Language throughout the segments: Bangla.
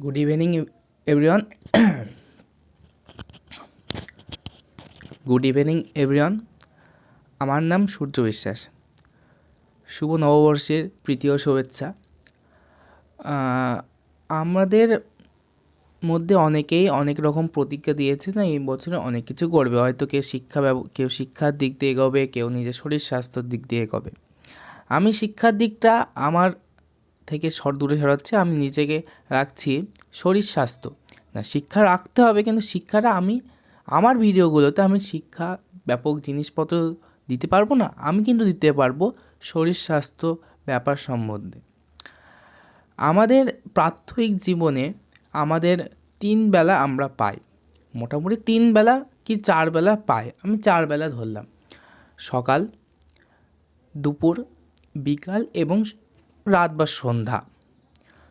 Good evening everyone. Good evening everyone. আমার নাম সূর্য বিশ্বাস। শুভ নববর্ষের প্রীতি ও শুভেচ্ছা। আমাদের মধ্যে অনেকেই অনেক রকম প্রতিজ্ঞা দিয়েছে না, এই বছরে অনেক কিছু করবে। হয়তো কেউ শিক্ষার দিক দিয়ে এগোবে, কেউ নিজের শরীর স্বাস্থ্যর দিক দিয়ে এগোবে। আমি শিক্ষার দিকটা আমার থেকে দূরে সরাচ্ছি। আমি নিজেকে রাখছি শরীর স্বাস্থ্য। না, শিক্ষা রাখতে হবে, কিন্তু শিক্ষাটা আমার ভিডিওগুলোতে আমি শিক্ষা ব্যাপক জিনিসপত্র দিতে পারবো না, আমি কিন্তু দিতে পারবো শরীর স্বাস্থ্য ব্যাপার সম্বন্ধে। আমাদের প্রাত্যহিক জীবনে আমাদের 3 বেলা আমরা পাই, মোটামুটি 3 বেলা কি 4 বেলা পাই, আমি 4 বেলা ধরলাম। সকাল, দুপুর, বিকাল এবং রাত বা সন্ধ্যা।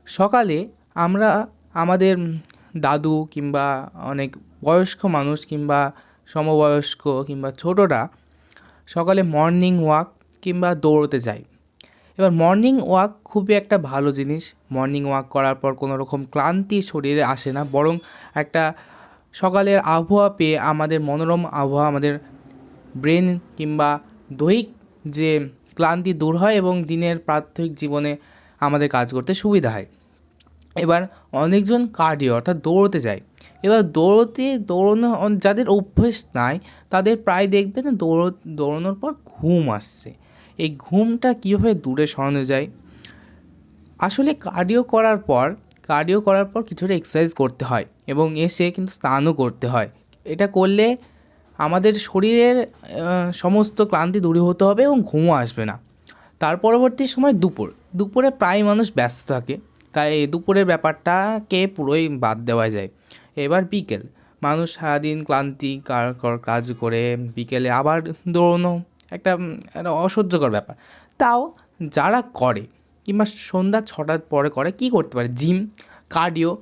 সকালে আমরা আমাদের দাদু কিংবা অনেক বয়স্ক মানুষ কিংবা সমবয়স্ক কিংবা ছোটরা সকালে মর্নিং ওয়াক কিংবা দৌড়তে যায়। এবার মর্নিং ওয়াক খুবই একটা ভালো জিনিস। মর্নিং ওয়াক করার পর কোনো রকম ক্লান্তি শরীরে আসে না, বরং একটা সকালের আবহাওয়া পেয়ে আমাদের মনোরম আবহাওয়া আমাদের ব্রেন কিংবা দৈহিক যে ক্লান্তি দূর হয় এবং দিনের প্রাত্যহিক জীবনে আমাদের কাজ করতে সুবিধা হয়। এবার অনেকজন কার্ডিও অর্থাৎ দৌড়তে যায়। এবার দৌড়ানো যাদের অভ্যেস নাই তাদের প্রায় দেখবেন দৌড়ানোর পর ঘুম আসছে। এই ঘুমটা কীভাবে দূরে সরানো যায়? আসলে কার্ডিও করার পর কিছুটা এক্সারসাইজ করতে হয় এবং এসে কিন্তু স্নানও করতে হয়। এটা করলে আমাদের শরীরের সমস্ত ক্লান্তি দূরীভূত হবে এবং ঘুমও আসবে না। তার পরবর্তী সময় দুপুরে প্রায় মানুষ ব্যস্ত থাকে, তাই দুপুরের ব্যাপারটাকে পুরোই বাদ দেওয়া যায়। এবার বিকেল, মানুষ সারাদিন ক্লান্তি কাজ করে বিকেলে আবার দৌড়ানো একটা অসহ্যকর ব্যাপার। তাও যারা করে কিংবা সন্ধ্যা 6টার পরে করে কী করতে পারে? Gym, cardio.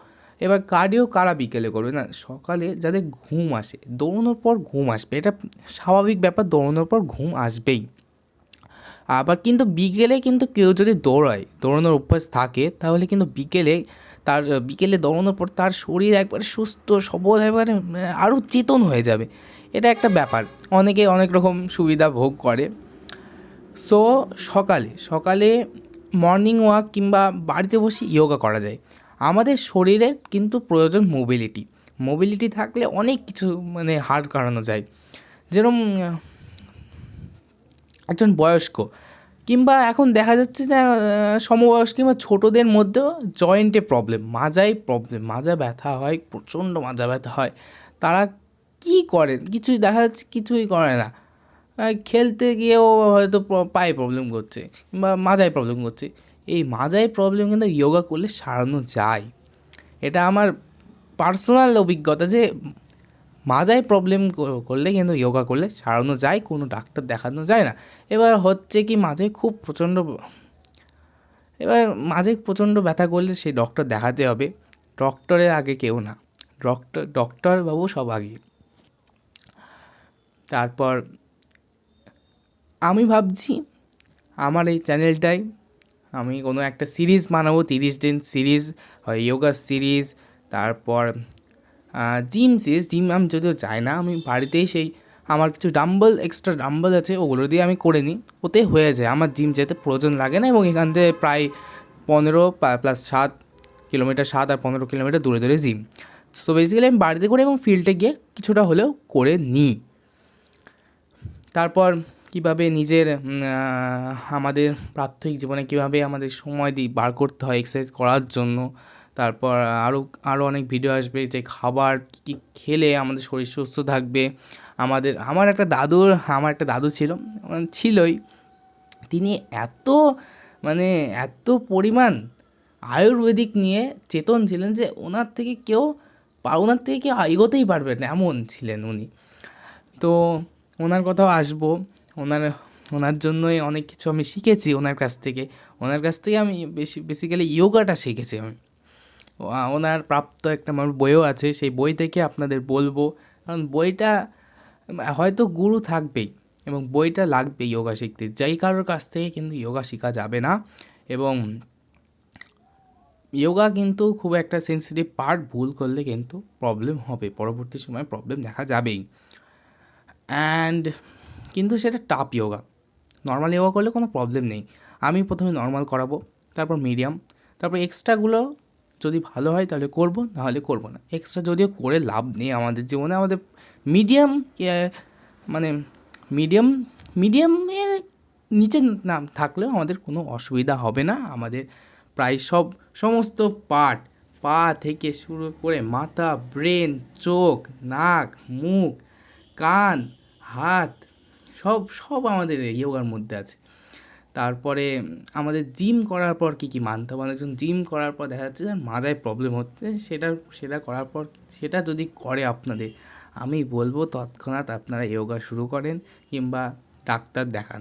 এবার কার্ডিও কারা বিকেলে করবে? না, সকালে যাদের ঘুম আসে, দৌড়ানোর পর ঘুম আসবে, এটা স্বাভাবিক ব্যাপার, দৌড়ানোর পর ঘুম আসবেই। আবার কিন্তু বিকেলে কিন্তু কেউ যদি দৌড়ানোর অভ্যাস থাকে, তাহলে কিন্তু বিকেলে দৌড়ানোর পর তার শরীর একবারে সুস্থ সবল, একবারে আরও চেতন হয়ে যাবে। এটা একটা ব্যাপার, অনেকে অনেক রকম সুবিধা ভোগ করে। সো সকালে মর্নিং ওয়াক কিংবা বাড়িতে বসে ইয়োগা করা যায়। আমাদের শরীরের কিন্তু প্রয়োজন মোবিলিটি থাকলে অনেক কিছু হাড় কাড়ানো যায়। যেরকম একজন বয়স্ক কিংবা এখন দেখা যাচ্ছে যে সমবয়স্ক কিংবা ছোটোদের মধ্যেও জয়েন্টে প্রবলেম, মাজা ব্যথা হয়, প্রচণ্ড মাজা ব্যথা হয়। তারা কী করেন? দেখা যাচ্ছে কিছুই করে না, খেলতে গিয়েও হয়তো পায়ে প্রবলেম করছে কিংবা মাজায় প্রবলেম করছে। এই মাজায় প্রবলেম কিন্তু ইয়োগা করলে সারানো যায়। এটা আমার পার্সোনাল অভিজ্ঞতা যে মাজায় প্রবলেম করলে কিন্তু ইয়োগা করলে সারানো যায়, কোনো ডাক্তার দেখানো যায় না। এবার হচ্ছে কি, মাঝে প্রচণ্ড ব্যথা করলে সেই ডক্টর দেখাতে হবে। ডক্টরের আগে কেউ না, ডক্টর বাবু সব আগে। তারপর আমি ভাবছি আমার এই চ্যানেলটায় আমি কোনো একটা সিরিজ বানাবো, 30 দিন সিরিজ, হয় ইয়োগা সিরিজ। তারপর জিম আমি যদিও যাই না, আমি বাড়িতেই আমার কিছু এক্সট্রা ডাম্বল আছে, ওগুলো দিয়ে আমি করে নিই, ওতে হয়ে যায়, আমার জিম যেতে প্রয়োজন লাগে না। এবং এখান থেকে প্রায় 15 প্লাস 7 কিলোমিটার, 7 আর 15 কিলোমিটার দূরে জিম। সো বেসিক্যালি আমি বাড়িতে করি এবং ফিল্ডে গিয়ে কিছুটা হলেও করে নিই। তারপর কীভাবে আমাদের প্রাত্যহিক জীবনে কীভাবে আমাদের সময় বার করতে হয় এক্সারসাইজ করার জন্য। তারপর আরও অনেক ভিডিও আসবে যে খাবার কী খেলে আমাদের শরীর সুস্থ থাকবে। আমার একটা দাদু ছিলই, তিনি এত পরিমাণ আয়ুর্বেদিক নিয়ে চেতন ছিলেন যে ওনার থেকে কেউ এগোতেই পারবে না, এমন ছিলেন উনি। তো ওনার কথাও আসবো। ওনার জন্যই অনেক কিছু আমি শিখেছি ওনার কাছ থেকে আমি বেসিক্যালি ইয়োগাটা শিখেছি আমি। ওনার প্রাপ্ত একটা আমার বইও আছে, সেই বই থেকে আপনাদের বলবো, কারণ বইটা হয়তো গুরু থাকবেই এবং বইটা লাগবে ইয়োগা শিখতে। যেই কারোর কাছ থেকে কিন্তু ইয়োগা শেখা যাবে না। এবং যোগা কিন্তু খুব একটা সেন্সিটিভ পার্ট, ভুল করলে কিন্তু প্রবলেম হবে, পরবর্তী সময়ে প্রবলেম দেখা যাবেই। অ্যান্ড কিন্তু সেটা টাফ যোগা, নর্মাল যোগা করলে কোনো প্রবলেম নেই। আমি প্রথমে নর্মাল করাবো, তারপর মিডিয়াম, তারপর এক্সট্রাগুলো যদি ভালো হয় তাহলে করব, নাহলে করব না। এক্সট্রা যদিও করে লাভ নেই আমাদের জীবনে, আমাদের মিডিয়াম মানে মিডিয়াম মিডিয়ামের নিচে নাম থাকলেও আমাদের কোনো অসুবিধা হবে না। আমাদের প্রায় সমস্ত পার্ট, পা থেকে শুরু করে মাথা, ব্রেন, চোখ, নাক, মুখ, কান, হাত, সব আমাদের যোগার মধ্যে আছে। তারপরে আমাদের জিম করার পর কী কী মানতে হবে, অনেকজন জিম করার পর দেখা যাচ্ছে যে মাজায় প্রবলেম হচ্ছে, সেটা করার পর, সেটা যদি করে আপনাদের, আমি বলবো তৎক্ষণাৎ আপনারা যোগা শুরু করেন কিংবা ডাক্তার দেখান।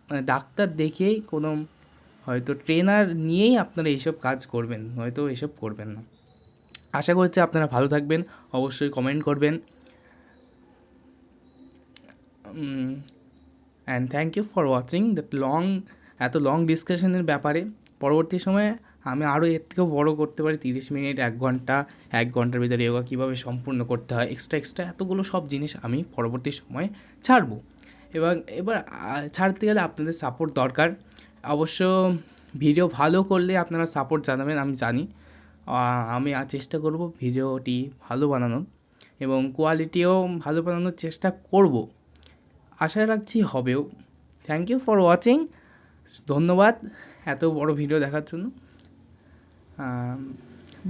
মানে ডাক্তার দেখিয়েই কোনো হয়তো ট্রেনার নিয়েই আপনারা এইসব কাজ করবেন, হয়তো এসব করবেন না। আশা করছি আপনারা ভালো থাকবেন, অবশ্যই কমেন্ট করবেন। And thank you for watching that এত লং ডিসকাশনের ব্যাপারে। পরবর্তী সময়ে আমি আরও এর থেকেও বড় করতে পারি, 30 মিনিট, 1 ঘন্টার ভিতরে যোগা কীভাবে সম্পূর্ণ করতে হয়, এক্সট্রা এতগুলো সব জিনিস আমি পরবর্তী সময়ে ছাড়বো। এবার ছাড়তে গেলে আপনাদের সাপোর্ট দরকার। অবশ্য ভিডিও ভালো করলে আপনারা সাপোর্ট জানাবেন, আমি জানি। আমি চেষ্টা করব ভিডিওটি ভালো বানানোর, এবং কোয়ালিটিও ভালো বানানোর চেষ্টা করব, আশা রাখছি হবেও। থ্যাংক ইউ ফর ওয়াচিং, ধন্যবাদ এত বড় ভিডিও দেখার জন্য।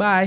বাই।